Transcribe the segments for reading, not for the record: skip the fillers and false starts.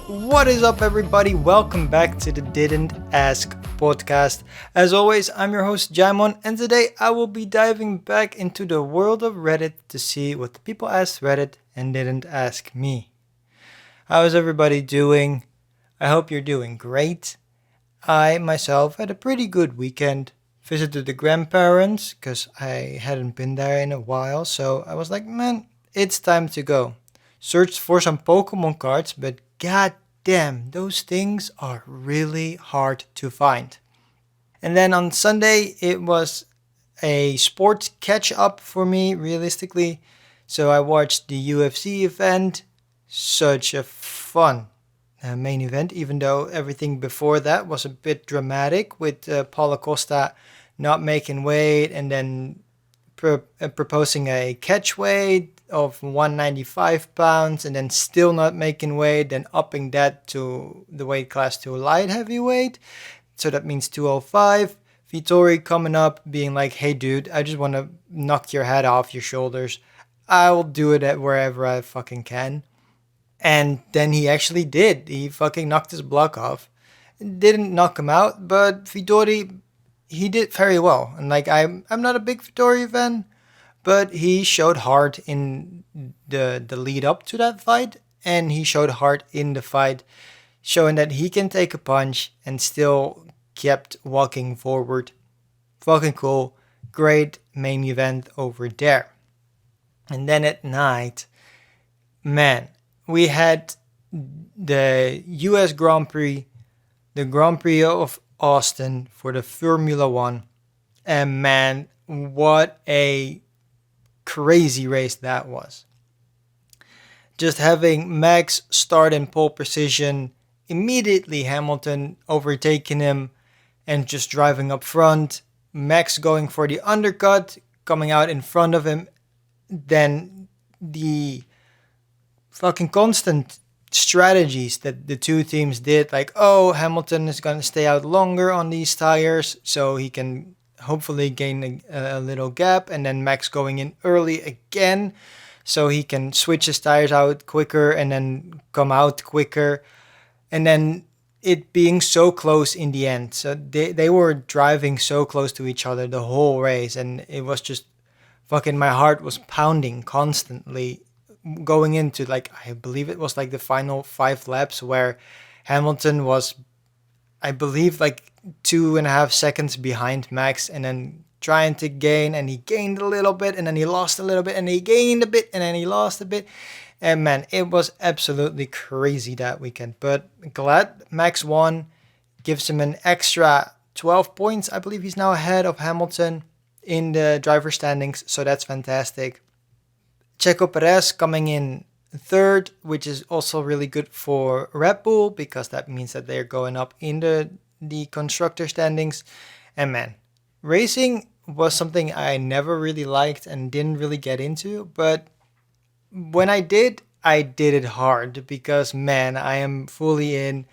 What is up, everybody? Welcome back to the Didn't Ask podcast. As always, I'm your host, Djimon, and today I will be diving back into the world of Reddit to see what the people asked Reddit and didn't ask me. How is everybody doing? I hope you're doing great. I myself had a pretty good weekend. Visited the grandparents because I hadn't been there in a while, so I was like, man, it's time to go. Searched for some Pokemon cards, but god damn, those things are really hard to find. And then on Sunday, it was a sports catch up for me, realistically. So I watched the UFC event. Such a fun main event, even though everything before that was a bit dramatic with Paulo Costa not making weight and then proposing a catch weight of 195 pounds and then still not making weight, then upping that to the weight class to light heavyweight. So that means 205. Vittori coming up being like, hey dude, I just want to knock your head off your shoulders. I will do it at wherever I fucking can. And then he actually did. He fucking knocked his block off. Didn't knock him out, but Vittori, he did very well. And like I'm not a big Vittori fan, but he showed heart in the lead up to that fight, and he showed heart in the fight, showing that he can take a punch and still kept walking forward. Fucking cool. Great main event over there. And then at night, man, we had the US Grand Prix, the Grand Prix of Austin for the Formula One. And man, what a crazy race that was. Just having Max start in pole position, immediately Hamilton overtaking him and just driving up front, Max going for the undercut, coming out in front of him, then the fucking constant strategies that the two teams did, like, oh, Hamilton is going to stay out longer on these tires so he can hopefully gain a little gap, and then Max going in early again so he can switch his tires out quicker and then come out quicker, and then it being so close in the end. So they were driving so close to each other the whole race, and it was just fucking, my heart was pounding constantly going into, like, I believe it was like the final 5 laps where Hamilton was, I believe, like 2.5 seconds behind Max, and then trying to gain, and he gained a little bit, and then he lost a little bit, and he gained a bit, and then he lost a bit. And man, it was absolutely crazy that weekend. But glad Max won, gives him an extra 12 points. I believe he's now ahead of Hamilton in the driver standings, so that's fantastic. Checo Perez coming in third, which is also really good for Red Bull because that means that they're going up in the constructor standings. And man, racing was something I never really liked and didn't really get into, but when I did it hard because, man, I am fully in.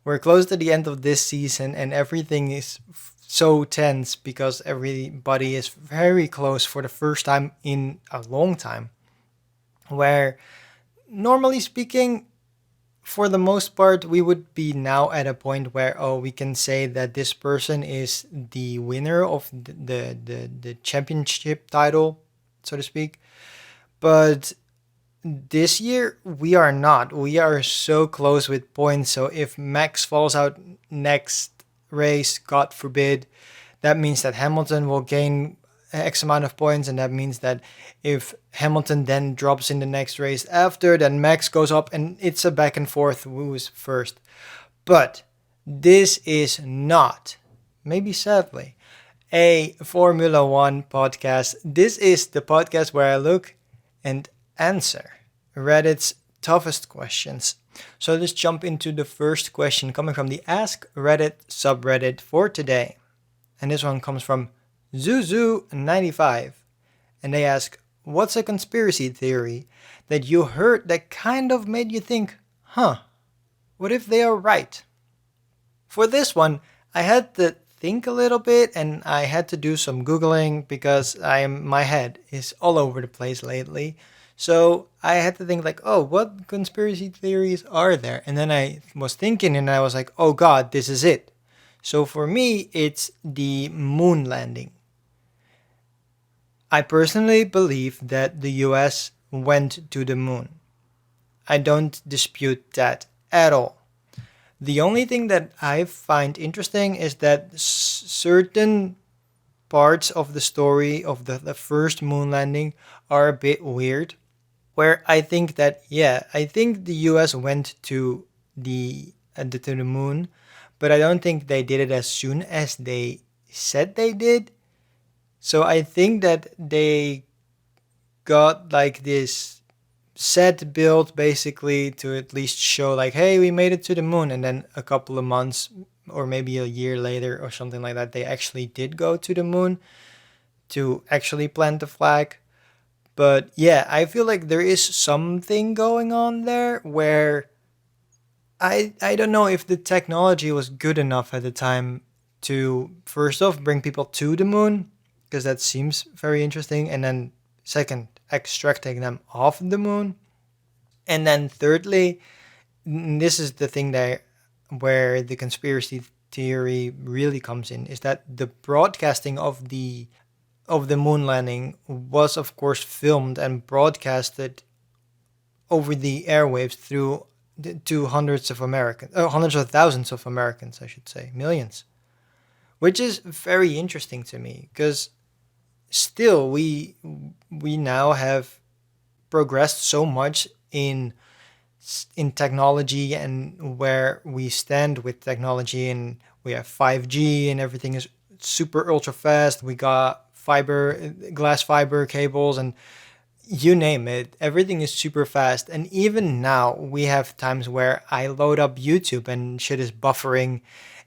We're close to the end of this season and everything is so tense because everybody is very close for the first time in a long time. Where, normally speaking, for the most part, we would be now at a point where, oh, we can say that this person is the winner of the championship title, so to speak. But this year, we are not. We are so close with points. So if Max falls out next race, God forbid, that means that Hamilton will gain X amount of points, and that means that if Hamilton then drops in the next race after, then Max goes up, and it's a back and forth who's first. But this is not, maybe sadly, a Formula One podcast. This is the podcast where I look and answer Reddit's toughest questions. So let's jump into the first question coming from the Ask Reddit subreddit for today. And this one comes from Zuzu95. And they ask, what's a conspiracy theory that you heard that kind of made you think, huh, what if they are right? For this one, I had to think a little bit and I had to do some Googling because my head is all over the place lately. So I had to think like, oh, what conspiracy theories are there? And then I was thinking and I was like, oh God, this is it. So for me, it's the moon landing. I personally believe that the US went to the moon. I don't dispute that at all. The only thing that I find interesting is that certain parts of the story of the first moon landing are a bit weird. Where I think that, yeah, I think the US went to to the moon, but I don't think they did it as soon as they said they did. So I think that they got like this set built basically to at least show like, hey, we made it to the moon, and then a couple of months or maybe a year later or something like that, they actually did go to the moon to actually plant the flag. But yeah, I feel like there is something going on there where I don't know if the technology was good enough at the time to first off bring people to the moon, because that seems very interesting, and then second, extracting them off the moon. And then thirdly, this is the thing that where the conspiracy theory really comes in, is that the broadcasting of the moon landing was of course filmed and broadcasted over the airwaves through to hundreds of Americans, hundreds of thousands of Americans, I should say, millions, which is very interesting to me because still we now have progressed so much in technology and where we stand with technology, and we have 5G and everything is super ultra fast. We got glass fiber cables, and you name it, everything is super fast. And even now we have times where I load up YouTube and shit is buffering,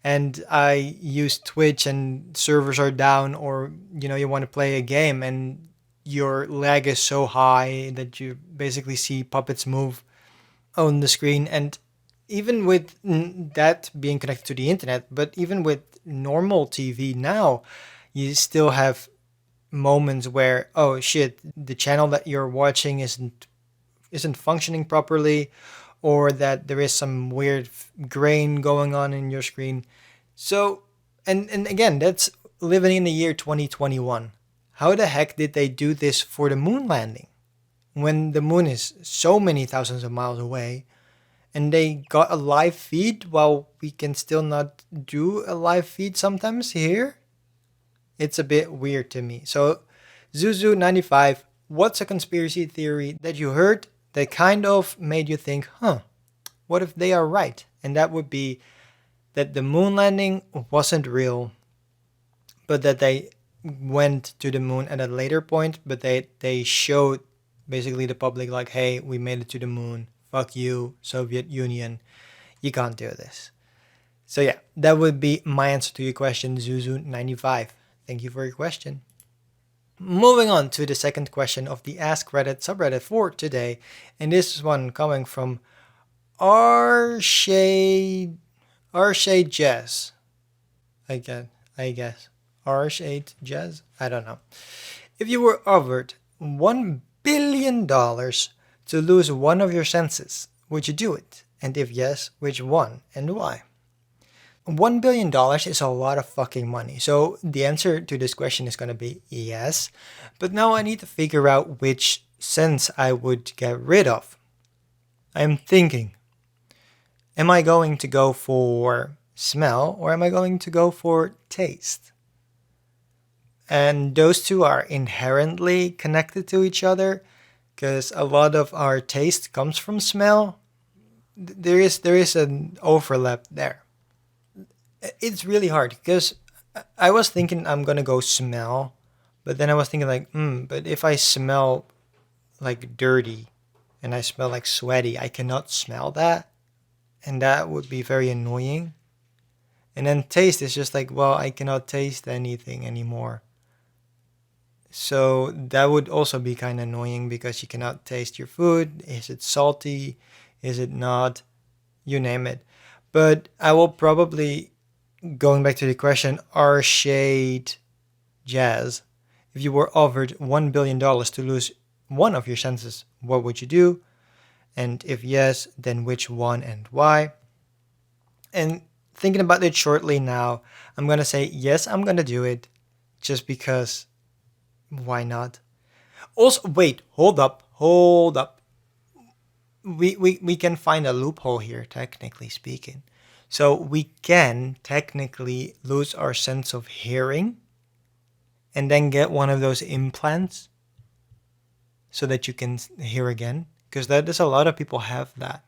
and I use Twitch and servers are down, or you want to play a game and your lag is so high that you basically see puppets move on the screen. And even with that being connected to the internet, but even with normal TV now, you still have moments where, oh shit, the channel that you're watching isn't functioning properly, or that there is some weird grain going on in your screen. So, and again, that's living in the year 2021. How the heck did they do this for the moon landing when the moon is so many thousands of miles away, and they got a live feed while we can still not do a live feed sometimes here? It's a bit weird to me. So, Zuzu95, what's a conspiracy theory that you heard that kind of made you think, huh, what if they are right? And that would be that the moon landing wasn't real, but that they went to the moon at a later point, but they showed basically the public like, hey, we made it to the moon. Fuck you, Soviet Union. You can't do this. So yeah, that would be my answer to your question, Zuzu95. Thank you for your question. Moving on to the second question of the Ask Reddit subreddit for today, and this one coming from Arshay Jazz. I guess Arshay Jazz. I don't know. If you were offered $1 billion to lose one of your senses, would you do it? And if yes, which one and why? $1 billion is a lot of fucking money. So the answer to this question is going to be yes. But now I need to figure out which sense I would get rid of. I'm thinking, am I going to go for smell or am I going to go for taste? And those two are inherently connected to each other because a lot of our taste comes from smell. There is an overlap there. It's really hard because I was thinking I'm gonna go smell, but then I was thinking like, but if I smell like dirty and I smell like sweaty, I cannot smell that, and that would be very annoying. And then taste is just like, well, I cannot taste anything anymore. So that would also be kind of annoying because you cannot taste your food. Is it salty? Is it not? You name it. But I will probably, going back to the question, Arshay Jazz, if you were offered $1 billion to lose one of your senses, what would you do? And if yes, then which one and why? And thinking about it shortly now, I'm going to say yes, I'm going to do it just because why not? Also, wait, hold up. We can find a loophole here, technically speaking. So we can technically lose our sense of hearing and then get one of those implants so that you can hear again. Because that is a lot of people have that.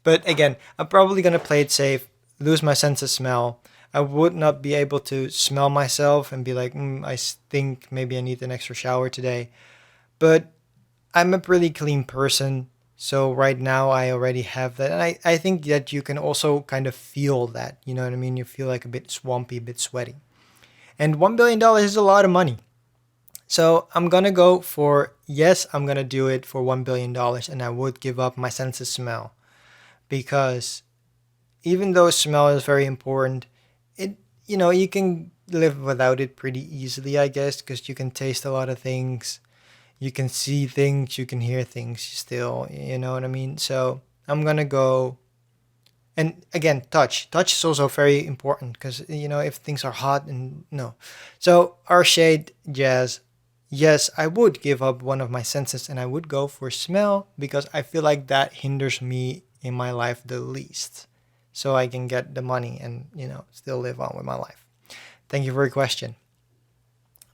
But again, I'm probably gonna play it safe, lose my sense of smell. I would not be able to smell myself and be like, I think maybe I need an extra shower today. But I'm a pretty clean person, so right now I already have that. And I think that you can also kind of feel that. You know what I mean? You feel like a bit swampy, a bit sweaty. And $1 billion is a lot of money. So I'm gonna go for yes, I'm gonna do it for $1 billion, and I would give up my sense of smell. Because even though smell is very important, it you can live without it pretty easily, I guess, because you can taste a lot of things, you can see things, you can hear things still, you know what I mean? So I'm gonna go. And again, touch is also very important because if things are hot and no. So our shade jazz, yes, I would give up one of my senses and I would go for smell because I feel like that hinders me in my life the least, so I can get the money and still live on with my life. Thank you for your question.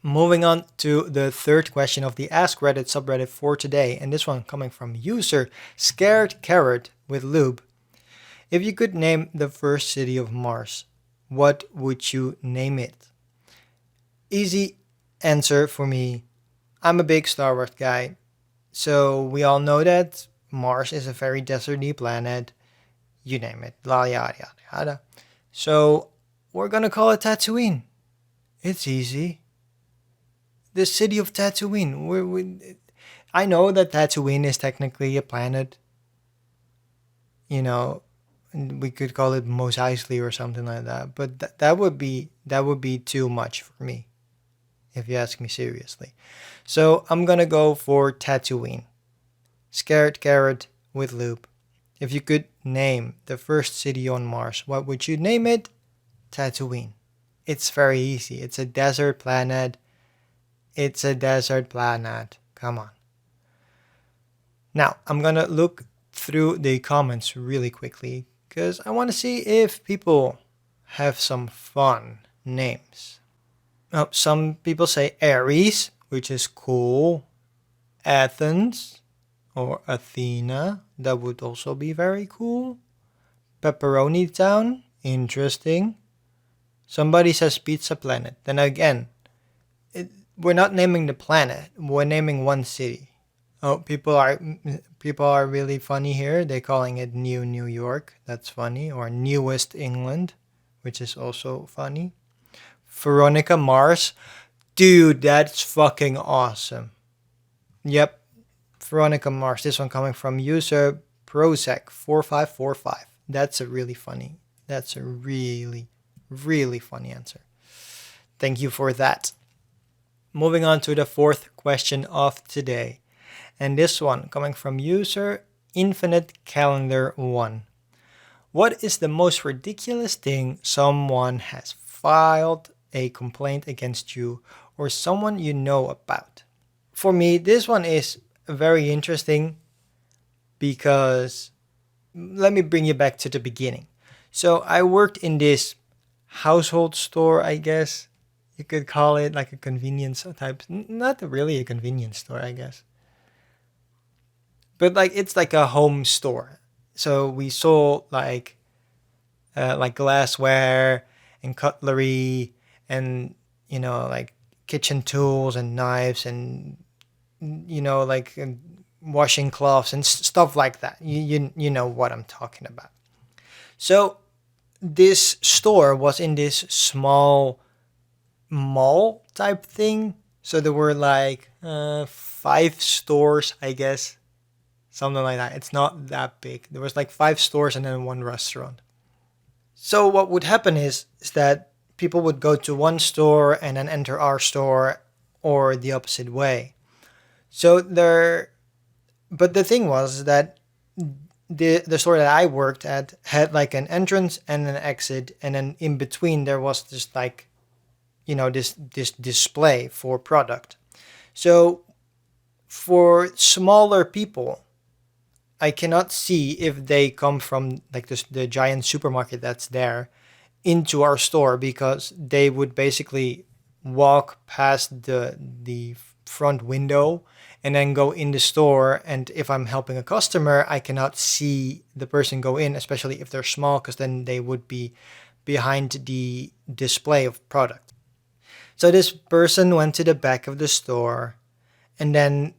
Moving on to the third question of the Ask Reddit subreddit for today, and this one coming from user Scared Carrot with Lube. If you could name the first city of Mars, what would you name it? Easy answer for me. I'm a big Star Wars guy, so we all know that Mars is a very deserty planet. You name it, la yada yada yada. So we're gonna call it Tatooine. It's easy. The city of Tatooine. I know that Tatooine is technically a planet. We could call it Mos Eisley or something like that. But that would be too much for me, if you ask me seriously. So I'm gonna go for Tatooine. Scared Carrot with Loop. If you could name the first city on Mars, what would you name it? Tatooine. It's very easy. It's a desert planet. It's a desert planet. Come on. Now, I'm gonna look through the comments really quickly because I want to see if people have some fun names. Oh, some people say Ares, which is cool. Athens or Athena, that would also be very cool. Pepperoni Town, interesting. Somebody says Pizza Planet. Then again, we're not naming the planet. We're naming one city. Oh, people are really funny here. They're calling it New New York. That's funny. Or Newest England, which is also funny. Veronica Mars. Dude, that's fucking awesome. Yep. Veronica Mars. This one coming from user Prosec4545. That's a really funny answer. Thank you for that. Moving on to the fourth question of today. And this one coming from user Infinite Calendar 1. What is the most ridiculous thing someone has filed a complaint against you or someone you know about? For me, this one is very interesting because let me bring you back to the beginning. So I worked in this household store, I guess you could call it, like a convenience type. Not really a convenience store, I guess. But it's like a home store. So we sold like glassware and cutlery and like kitchen tools and knives and washing cloths and stuff like that. You know what I'm talking about. So this store was in this small mall type thing. So there were 5 stores, I guess. Something like that. It's not that big. There was 5 stores and then 1 restaurant. So what would happen is that people would go to one store and then enter our store, or the opposite way. So there, but the thing was that the store that I worked at had like an entrance and an exit, and then in between there was this like, this display for product. So for smaller people, I cannot see if they come from like this the giant supermarket that's there into our store, because they would basically walk past the front window and then go in the store. And if I'm helping a customer, I cannot see the person go in, especially if they're small, because then they would be behind the display of product. So this person went to the back of the store, and then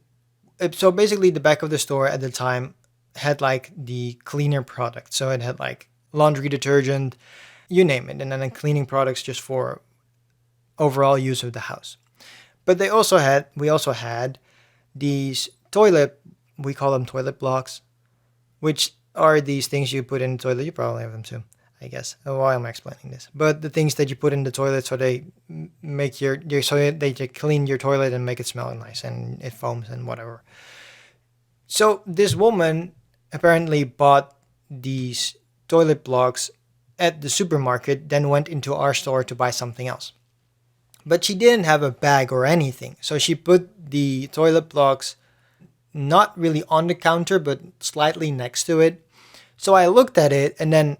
so basically the back of the store at the time had like the cleaner product. So it had like laundry detergent, you name it, and then cleaning products just for overall use of the house. But we also had these toilet, we call them toilet blocks, which are these things you put in the toilet. You probably have them too, I guess. Why am I explaining this? But the things that you put in the toilet so they make so they clean your toilet and make it smell nice and it foams and whatever. So this woman apparently bought these toilet blocks at the supermarket, then went into our store to buy something else. But she didn't have a bag or anything. So she put the toilet blocks not really on the counter, but slightly next to it. So I looked at it and then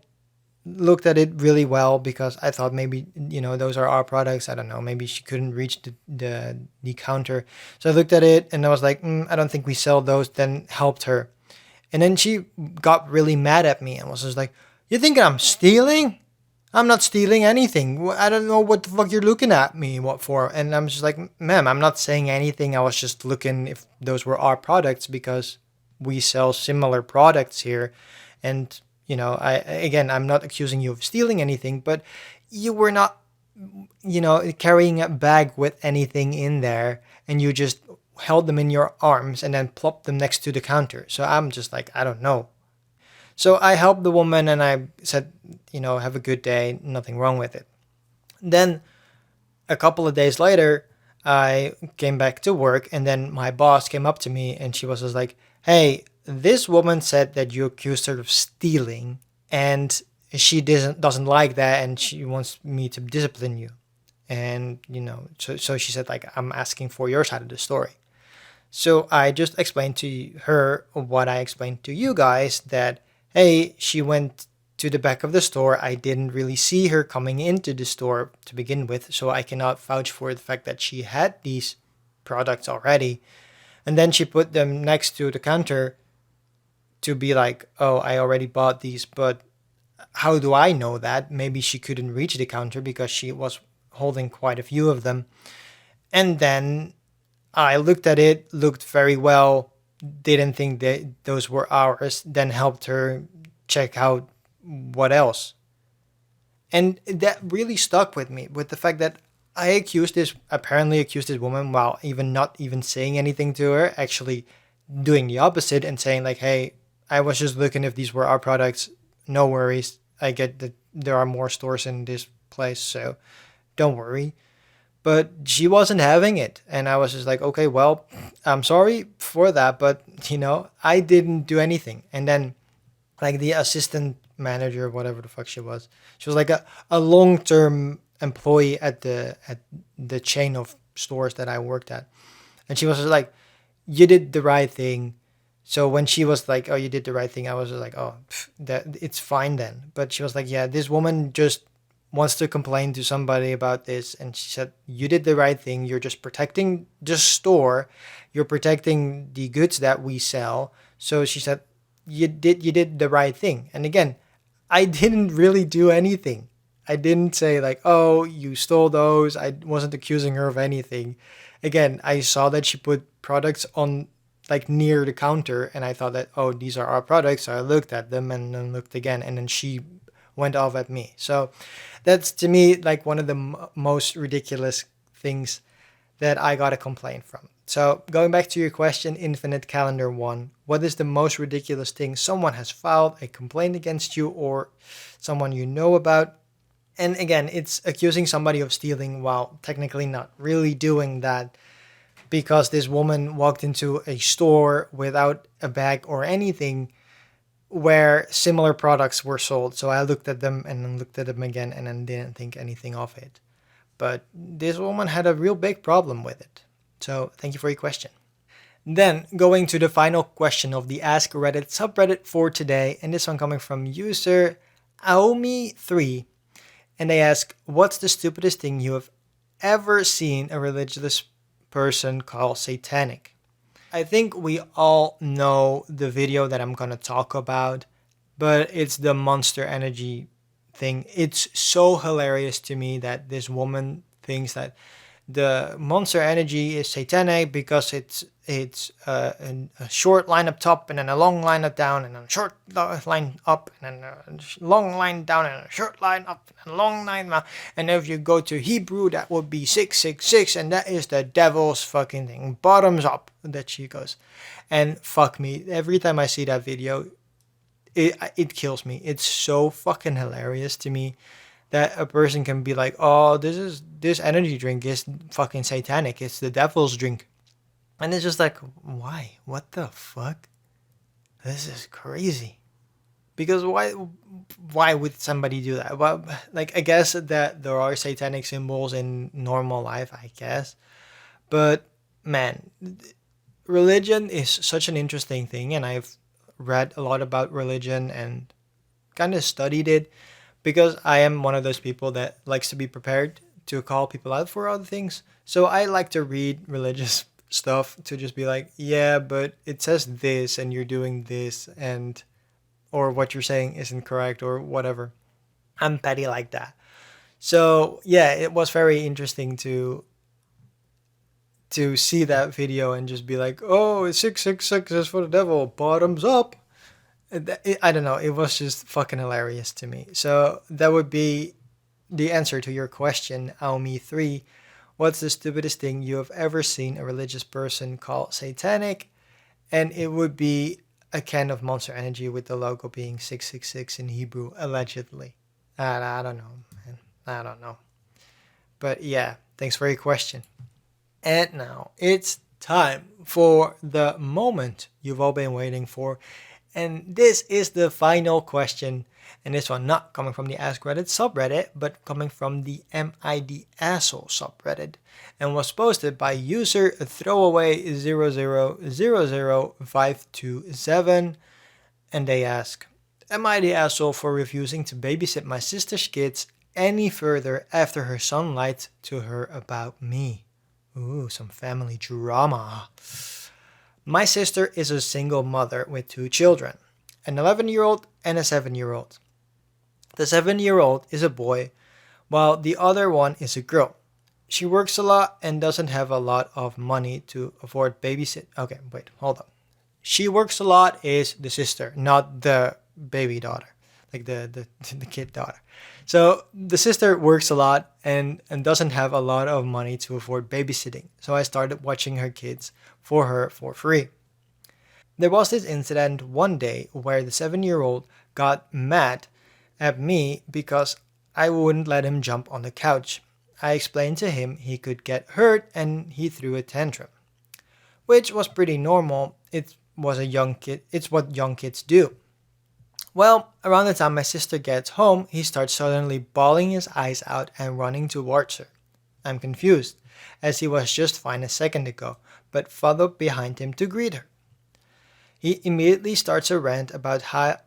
looked at it really well, because I thought maybe, those are our products. I don't know. Maybe she couldn't reach the counter. So I looked at it and I was like, I don't think we sell those. Then helped her. And then she got really mad at me and was just like, you think I'm stealing? I'm not stealing anything. I don't know what the fuck you're looking at me what for. And I'm just like, ma'am, I'm not saying anything. I was just looking if those were our products, because we sell similar products here. And, I'm not accusing you of stealing anything, but you were not, carrying a bag with anything in there, and you just held them in your arms and then plopped them next to the counter. So I'm just like, I don't know. So I helped the woman and I said, have a good day, nothing wrong with it. Then a couple of days later, I came back to work, and then my boss came up to me and she was just like, hey, this woman said that you accused her of stealing, and she doesn't like that, and she wants me to discipline you. And, so she said, like, I'm asking for your side of the story. So I just explained to her what I explained to you guys, that, hey, she went to the back of the store. I didn't really see her coming into the store to begin with, so I cannot vouch for the fact that she had these products already. And then she put them next to the counter to be like, oh, I already bought these, but how do I know that? Maybe she couldn't reach the counter because she was holding quite a few of them. And then I looked at it, looked very well, didn't think that those were ours, then helped her check out what else. And that really stuck with me, with the fact that I apparently accused this woman, while not even saying anything to her, actually doing the opposite and saying like, hey, I was just looking if these were our products. No worries. I get that there are more stores in this place, so don't worry. But she wasn't having it. And I was just like, okay, well, I'm sorry for that, but I didn't do anything. And then like the assistant manager, whatever the fuck she was like a long-term employee at the chain of stores that I worked at. And she was just like, you did the right thing. So when she was like, oh, you did the right thing, I was just like, oh, that it's fine then. But she was like, yeah, this woman just wants to complain to somebody about this. And she said, you did the right thing. You're just protecting the store. You're protecting the goods that we sell. So she said, you did the right thing. And again, I didn't really do anything. I didn't say like, oh, you stole those. I wasn't accusing her of anything. Again, I saw that she put products on like near the counter, and I thought that, oh, these are our products. So I looked at them and then looked again, and then she went off at me. So that's to me like one of the most ridiculous things that I got a complaint from. So going back to your question, Infinite Calendar 1, what is the most ridiculous thing someone has filed a complaint against you or someone you know about? And again, it's accusing somebody of stealing while technically not really doing that. because this woman walked into a store without a bag or anything where similar products were sold. So I looked at them and then looked at them again and then didn't think anything of it. But this woman had a real big problem with it. So thank you for your question. Then going to the final question of the Ask Reddit subreddit for today, and this one coming from user Aomi3, and they ask, "What's the stupidest thing you have ever seen a religious person call satanic?" I think we all know the video that I'm gonna talk about, but it's the Monster Energy thing. It's so hilarious to me that this woman thinks that the Monster Energy is satanic because it's a short line up top and then a long line up down and then a short line up and then a long line down and a short line up and a long line down. And if you go to Hebrew, that would be 666, and that is the devil's fucking thing. Bottoms up, that she goes. And fuck me, every time I see that video, it kills me. It's so fucking hilarious to me that a person can be like, "Oh, this energy drink is fucking satanic. It's the devil's drink." And it's just like, why? What the fuck? This is crazy. Because why would somebody do that? Well, like, I guess that there are satanic symbols in normal life, I guess. But man, religion is such an interesting thing, and I've read a lot about religion and kind of studied it because I am one of those people that likes to be prepared to call people out for other things. So I like to read religious stuff to just be like, yeah, but it says this and you're doing this, and or what you're saying isn't correct or whatever. I'm petty like that. So yeah, it was very interesting to see that video and just be like, oh, it's 666 is for the devil, bottoms up. I don't know. It was just fucking hilarious to me. So that would be the answer to your question, Aomi3. What's the stupidest thing you have ever seen a religious person call satanic? And it would be a can of Monster Energy with the logo being 666 in Hebrew, allegedly. I don't know, man. I don't know. But yeah, thanks for your question. And now it's time for the moment you've all been waiting for. And this is the final question. And this one not coming from the Ask Reddit subreddit, but coming from the MID Asshole subreddit. And was posted by user throwaway0000527. And they ask, "Am I the asshole for refusing to babysit my sister's kids any further after her son lied to her about me?" Ooh, some family drama. My sister is a single mother with two children, an 11-year-old and a 7-year-old. The 7-year-old is a boy, while the other one is a girl. She works a lot and doesn't have a lot of money to afford babysit. Okay, wait, hold on. She works a lot is the sister, not the baby daughter, like the kid daughter. So the sister works a lot and doesn't have a lot of money to afford babysitting. So I started watching her kids for her for free. There was this incident one day where the 7-year-old got mad at me because I wouldn't let him jump on the couch. I explained to him he could get hurt and he threw a tantrum, which was pretty normal. It was a young kid. It's what young kids do. Well, around the time my sister gets home, he starts suddenly bawling his eyes out and running towards her. I'm confused, as he was just fine a second ago, but followed behind him to greet her. He immediately starts a rant about how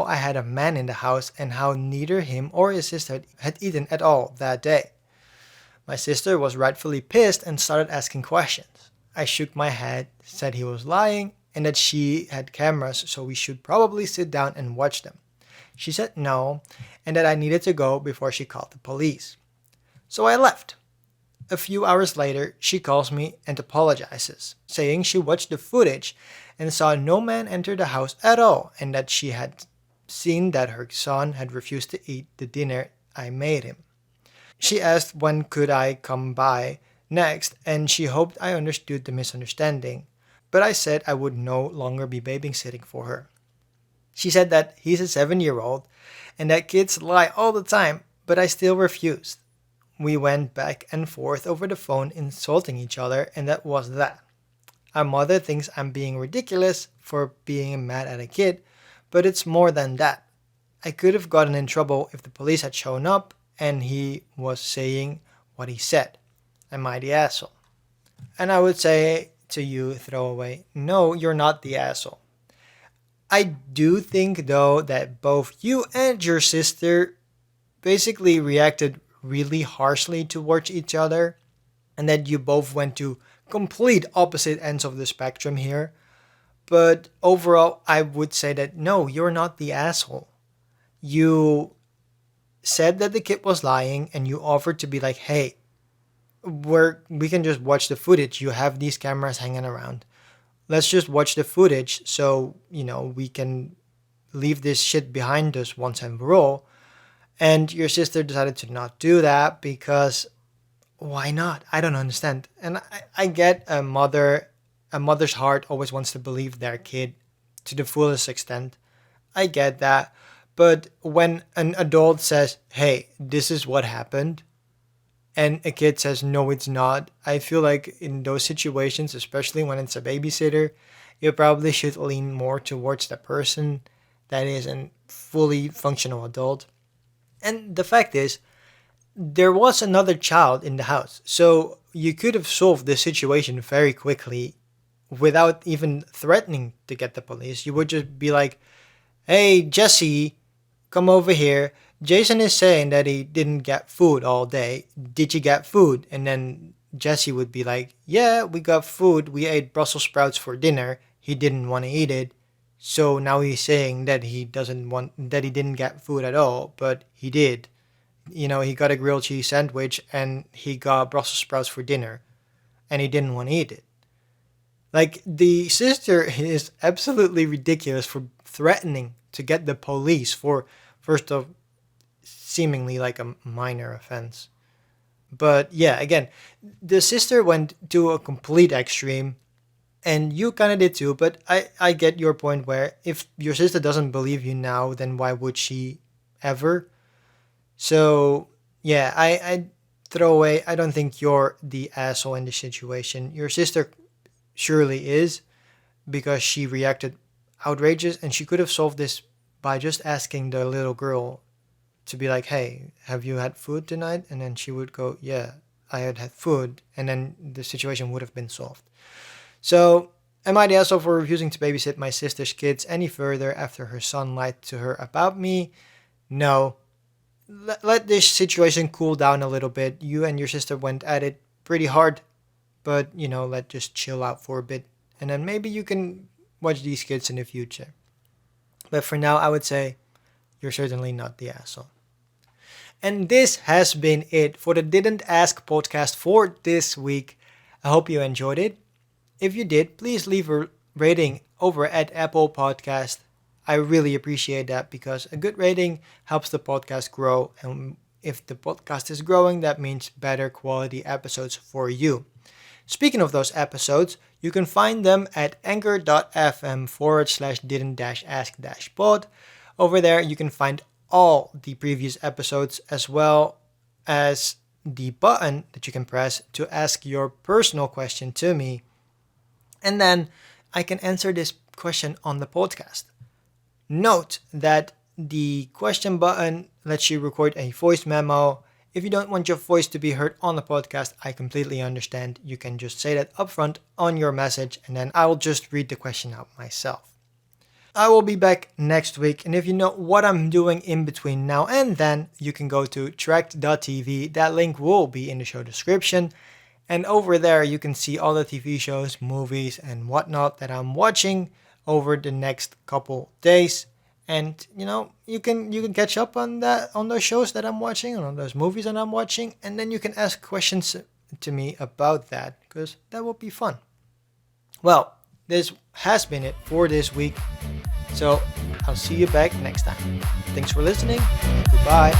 I had a man in the house and how neither him or his sister had eaten at all that day. My sister was rightfully pissed and started asking questions. I shook my head, said he was lying, and that she had cameras, so we should probably sit down and watch them. She said no, and that I needed to go before she called the police. So I left. A few hours later, she calls me and apologizes, saying she watched the footage and saw no man enter the house at all, and that she had seen that her son had refused to eat the dinner I made him. She asked when could I come by next, and she hoped I understood the misunderstanding, but I said I would no longer be babysitting for her. She said that he's a 7-year-old and that kids lie all the time, but I still refused. we went back and forth over the phone insulting each other, and that was that. Our mother thinks I'm being ridiculous for being mad at a kid, but it's more than that. I could have gotten in trouble if the police had shown up and he was saying what he said. Am I the asshole? And I would say to you, throwaway, no, you're not the asshole. I do think, though, that both you and your sister basically reacted really harshly towards each other, and that you both went to complete opposite ends of the spectrum here. But overall, I would say that no, you're not the asshole. You said that the kid was lying, and you offered to be like, hey, we can just watch the footage. You have these cameras hanging around. Let's just watch the footage so, we can leave this shit behind us once and for all. And your sister decided to not do that because why not? I don't understand. And I get a mother's heart always wants to believe their kid to the fullest extent. I get that. But when an adult says, hey, this is what happened, and a kid says, no, it's not, I feel like in those situations, especially when it's a babysitter, you probably should lean more towards the person that is a fully functional adult. And the fact is, there was another child in the house. So you could have solved this situation very quickly without even threatening to get the police. You would just be like, hey, Jesse, come over here. Jason is saying that he didn't get food all day. Did you get food? And then Jesse would be like, yeah, we got food. We ate Brussels sprouts for dinner. He didn't want to eat it. So now he's saying that he didn't get food at all, but he did. He got a grilled cheese sandwich and he got Brussels sprouts for dinner and he didn't want to eat it. Like, the sister is absolutely ridiculous for threatening to get the police for, first of seemingly like a minor offense. But yeah, again, the sister went to a complete extreme, and you kind of did too, but I get your point where if your sister doesn't believe you now, then why would she ever? So yeah, I throw away, I don't think you're the asshole in this situation. Your sister surely is, because she reacted outrageous, and she could have solved this by just asking the little girl to be like, hey, have you had food tonight? And then she would go, yeah, I had food. And then the situation would have been solved. So, am I the asshole for refusing to babysit my sister's kids any further after her son lied to her about me? No. Let this situation cool down a little bit. You and your sister went at it pretty hard. But, let's just chill out for a bit. And then maybe you can watch these kids in the future. But for now, I would say you're certainly not the asshole. And this has been it for the Didn't Ask podcast for this week. I hope you enjoyed it. If you did, please leave a rating over at Apple Podcast. I really appreciate that, because a good rating helps the podcast grow. And if the podcast is growing, that means better quality episodes for you. Speaking of those episodes, you can find them at anchor.fm/didn't-ask-pod. Over there, you can find all the previous episodes, as well as the button that you can press to ask your personal question to me. And then I can answer this question on the podcast. Note that the question button lets you record a voice memo. If you don't want your voice to be heard on the podcast, I completely understand. You can just say that upfront on your message, and then I will just read the question out myself. I will be back next week, and if you know what I'm doing in between now and then, you can go to tracked.tv. That link will be in the show description. And over there, you can see all the TV shows, movies, and whatnot that I'm watching over the next couple days. And you can catch up on those shows that I'm watching, and on those movies that I'm watching, and then you can ask questions to me about that, because that will be fun. Well, this has been it for this week. So I'll see you back next time. Thanks for listening. Goodbye.